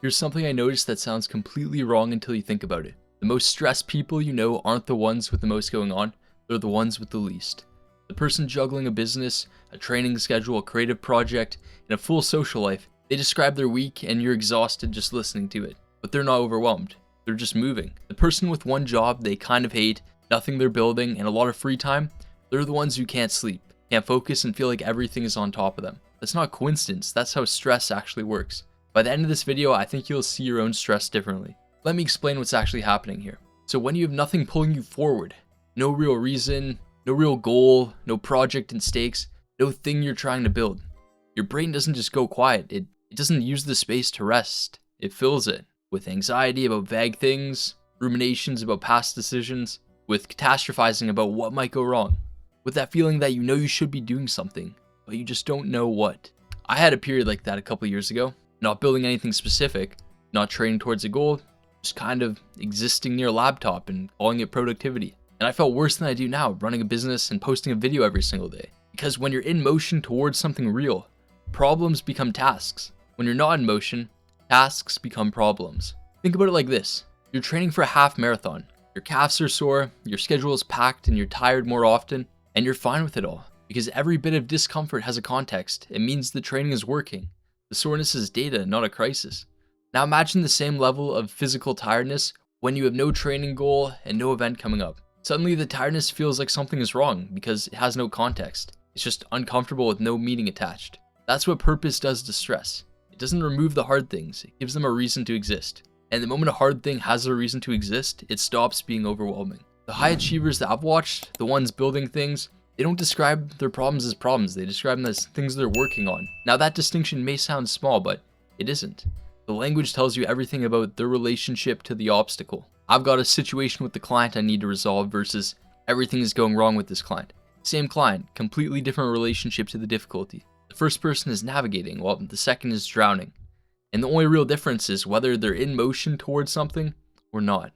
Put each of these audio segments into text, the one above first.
Here's something I noticed that sounds completely wrong until you think about it. The most stressed people you know aren't the ones with the most going on, they're the ones with the least. The person juggling a business, a training schedule, a creative project, and a full social life, they describe their week and you're exhausted just listening to it. But they're not overwhelmed, they're just moving. The person with one job they kind of hate, nothing they're building, and a lot of free time, they're the ones who can't sleep, can't focus, and feel like everything is on top of them. That's not coincidence, that's how stress actually works. By the end of this video, I think you'll see your own stress differently. Let me explain what's actually happening here. So when you have nothing pulling you forward, no real reason, no real goal, no project and stakes, no thing you're trying to build, your brain doesn't just go quiet, it doesn't use the space to rest, it fills it with anxiety about vague things, ruminations about past decisions, with catastrophizing about what might go wrong, with that feeling that you know you should be doing something, but you just don't know what. I had a period like that a couple years ago, not building anything specific, not training towards a goal, just kind of existing near a laptop and calling it productivity. And I felt worse than I do now, running a business and posting a video every single day. Because when you're in motion towards something real, problems become tasks. When you're not in motion, tasks become problems. Think about it like this. You're training for a half marathon. Your calves are sore, your schedule is packed, and you're tired more often, and you're fine with it all. Because every bit of discomfort has a context. It means the training is working. The soreness is data, not a crisis. Now imagine the same level of physical tiredness when you have no training goal and no event coming up. Suddenly the tiredness feels like something is wrong because it has no context. It's just uncomfortable with no meaning attached. That's what purpose does to stress. It doesn't remove the hard things, it gives them a reason to exist. And the moment a hard thing has a reason to exist, it stops being overwhelming. The high achievers that I've watched, the ones building things, they don't describe their problems as problems, they describe them as things they're working on. Now that distinction may sound small, but it isn't. The language tells you everything about their relationship to the obstacle. I've got a situation with the client I need to resolve versus everything is going wrong with this client. Same client, completely different relationship to the difficulty. The first person is navigating while the second is drowning. And the only real difference is whether they're in motion towards something or not.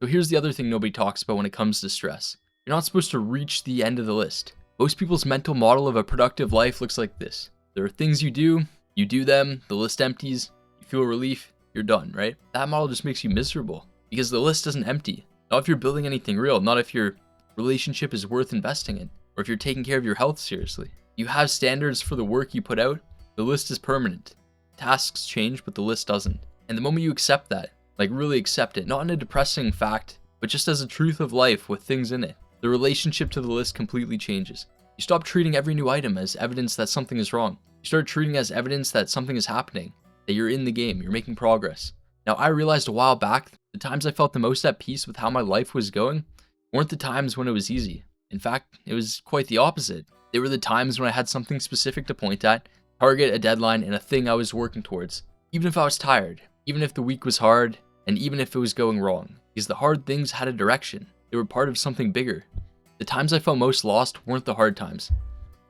So here's the other thing nobody talks about when it comes to stress. You're not supposed to reach the end of the list. Most people's mental model of a productive life looks like this. There are things you do them, the list empties, you feel relief, you're done, right? That model just makes you miserable because the list doesn't empty. Not if you're building anything real, not if your relationship is worth investing in, or if you're taking care of your health seriously. You have standards for the work you put out, the list is permanent. Tasks change, but the list doesn't. And the moment you accept that, like really accept it, not in a depressing fact, but just as a truth of life with things in it, the relationship to the list completely changes. You stop treating every new item as evidence that something is wrong. You start treating it as evidence that something is happening, that you're in the game, you're making progress. Now, I realized a while back, the times I felt the most at peace with how my life was going weren't the times when it was easy. In fact, it was quite the opposite. They were the times when I had something specific to point at, target, a deadline, and a thing I was working towards. Even if I was tired, even if the week was hard, and even if it was going wrong. Because the hard things had a direction. They were part of something bigger. The times I felt most lost weren't the hard times.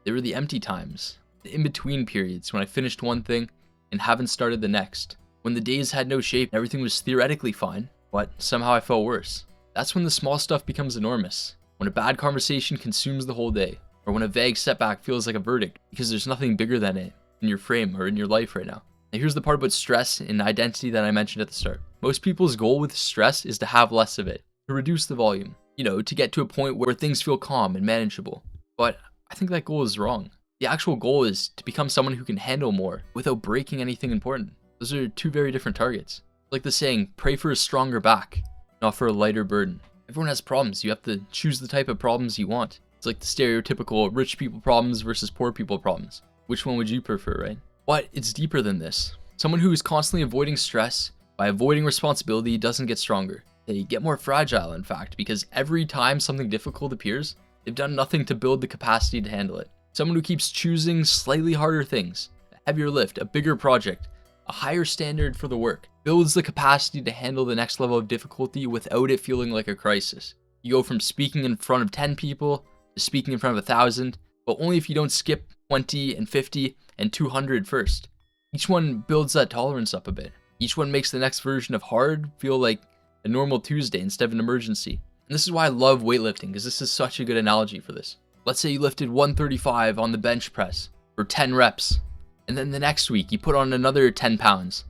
They were the empty times. The in-between periods when I finished one thing and haven't started the next. When the days had no shape, everything was theoretically fine, but somehow I felt worse. That's when the small stuff becomes enormous. When a bad conversation consumes the whole day. Or when a vague setback feels like a verdict because there's nothing bigger than it in your frame or in your life right now. Now here's the part about stress and identity that I mentioned at the start. Most people's goal with stress is to have less of it, to reduce the volume, to get to a point where things feel calm and manageable. But I think that goal is wrong. The actual goal is to become someone who can handle more without breaking anything important. Those are two very different targets. Like the saying, pray for a stronger back, not for a lighter burden. Everyone has problems. You have to choose the type of problems you want. It's like the stereotypical rich people problems versus poor people problems. Which one would you prefer, right? But it's deeper than this. Someone who is constantly avoiding stress by avoiding responsibility doesn't get stronger. They get more fragile, in fact, because every time something difficult appears, they've done nothing to build the capacity to handle it. Someone who keeps choosing slightly harder things, a heavier lift, a bigger project, a higher standard for the work, builds the capacity to handle the next level of difficulty without it feeling like a crisis. You go from speaking in front of 10 people to speaking in front of 1,000, but only if you don't skip 20 and 50 and 200 first. Each one builds that tolerance up a bit. Each one makes the next version of hard feel like a normal Tuesday instead of an emergency. And this is why I love weightlifting, because this is such a good analogy for this. Let's say you lifted 135 on the bench press for 10 reps, and then the next week you put on another 10 pounds.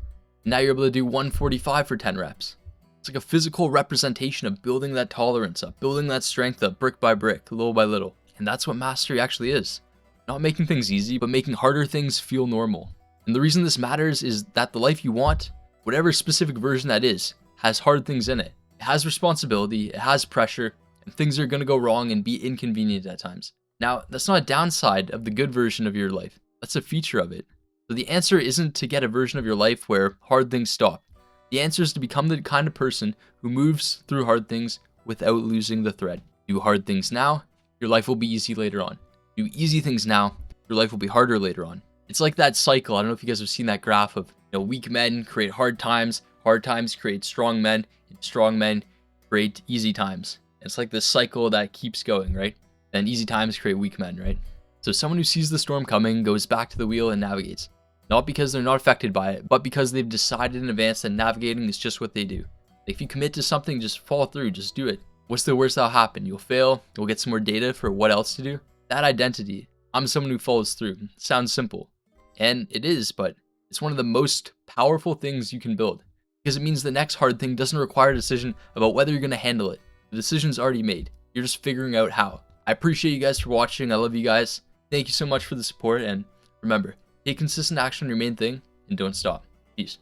And now you're able to do 145 for 10 reps. It's like a physical representation of building that tolerance up, building that strength up brick by brick, little by little. And that's what mastery actually is. Not making things easy, but making harder things feel normal. And the reason this matters is that the life you want, whatever specific version that is, has hard things in it. It has responsibility, it has pressure, and things are going to go wrong and be inconvenient at times. Now, that's not a downside of the good version of your life. That's a feature of it. So the answer isn't to get a version of your life where hard things stop. The answer is to become the kind of person who moves through hard things without losing the thread. Do hard things now, your life will be easy later on. Do easy things now, your life will be harder later on. It's like that cycle. I don't know if you guys have seen that graph of, weak men create hard times create strong men, and strong men create easy times. It's like this cycle that keeps going, right? And easy times create weak men, right? So someone who sees the storm coming goes back to the wheel and navigates. Not because they're not affected by it, but because they've decided in advance that navigating is just what they do. If you commit to something, just follow through, just do it. What's the worst that'll happen? You'll fail, you'll get some more data for what else to do. That identity, I'm someone who follows through, sounds simple. And it is, but it's one of the most powerful things you can build. Because it means the next hard thing doesn't require a decision about whether you're going to handle it. The decision's already made. You're just figuring out how. I appreciate you guys for watching. I love you guys. Thank you so much for the support. And remember, take consistent action on your main thing and don't stop. Peace.